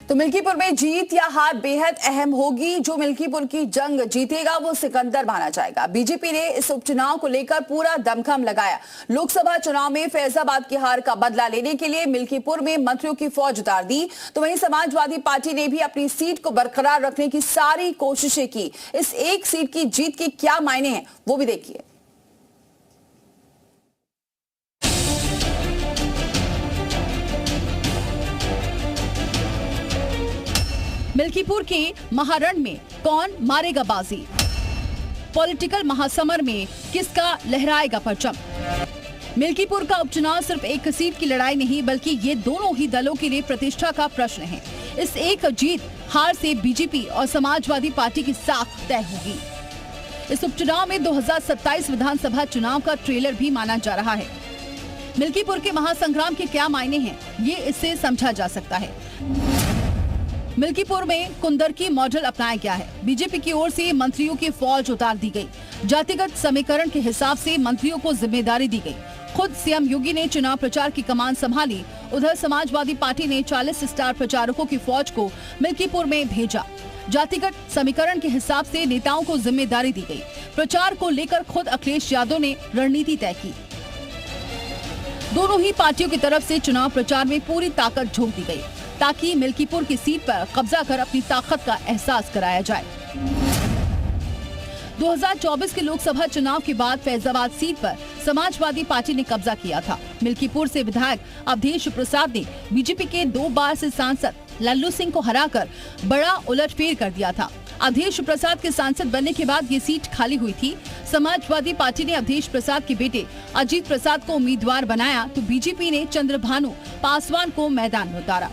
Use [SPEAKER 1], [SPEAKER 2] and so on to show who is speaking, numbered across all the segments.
[SPEAKER 1] तो मिल्कीपुर में जीत या हार बेहद अहम होगी। जो मिल्कीपुर की जंग जीतेगा वो सिकंदर माना जाएगा। बीजेपी ने इस उपचुनाव को लेकर पूरा दमखम लगाया। लोकसभा चुनाव में फैजाबाद की हार का बदला लेने के लिए मिल्कीपुर में मंत्रियों की फौज उतार दी, तो वहीं समाजवादी पार्टी ने भी अपनी सीट को बरकरार रखने की सारी कोशिशें की। इस एक सीट की जीत के क्या मायने हैं वो भी देखिए।
[SPEAKER 2] मिल्कीपुर के महारण में कौन मारेगा बाजी? पॉलिटिकल महासमर में किसका लहराएगा परचम? मिल्कीपुर का उपचुनाव सिर्फ एक सीट की लड़ाई नहीं, बल्कि ये दोनों ही दलों के लिए प्रतिष्ठा का प्रश्न है। इस एक जीत हार से बीजेपी और समाजवादी पार्टी की साख तय होगी। इस उपचुनाव में 2027 विधानसभा चुनाव का ट्रेलर भी माना जा रहा है। मिल्कीपुर के महासंग्राम के क्या मायने हैं, ये इससे समझा जा सकता है। मिल्कीपुर में कुंदरकी मॉडल अपनाया गया है। बीजेपी की ओर से मंत्रियों की फौज उतार दी गई। जातिगत समीकरण के हिसाब से मंत्रियों को जिम्मेदारी दी गई। खुद सीएम योगी ने चुनाव प्रचार की कमान संभाली। उधर समाजवादी पार्टी ने 40 स्टार प्रचारकों की फौज को मिल्कीपुर में भेजा। जातिगत समीकरण के हिसाब से नेताओं को जिम्मेदारी दी गई। प्रचार को लेकर खुद अखिलेश यादव ने रणनीति तय की। दोनों ही पार्टियों की तरफ से चुनाव प्रचार में पूरी ताकत झोंक दी गई, ताकि मिल्कीपुर की सीट पर कब्जा कर अपनी ताकत का एहसास कराया जाए। 2024 के लोकसभा चुनाव के बाद फैजाबाद सीट पर समाजवादी पार्टी ने कब्जा किया था। मिल्कीपुर से विधायक अवधेश प्रसाद ने बीजेपी के 2 बार से सांसद लल्लू सिंह को हराकर बड़ा उलटफेर कर दिया था। अवधेश प्रसाद के सांसद बनने के बाद ये सीट खाली हुई थी। समाजवादी पार्टी ने अवधेश प्रसाद के बेटे अजीत प्रसाद को उम्मीदवार बनाया, तो बीजेपी ने चंद्रभानु पासवान को मैदान में उतारा।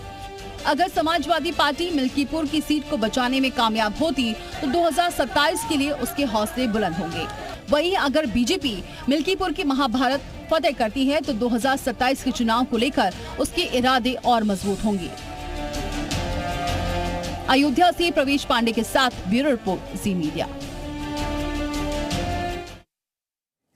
[SPEAKER 2] अगर समाजवादी पार्टी मिल्कीपुर की सीट को बचाने में कामयाब होती तो 2027 के लिए उसके हौसले बुलंद होंगे। वहीं अगर बीजेपी मिल्कीपुर की महाभारत फतेह करती है तो 2027 के चुनाव को लेकर उसके इरादे और मजबूत होंगे। अयोध्या से प्रवेश पांडे के साथ ब्यूरो रिपोर्ट जी मीडिया।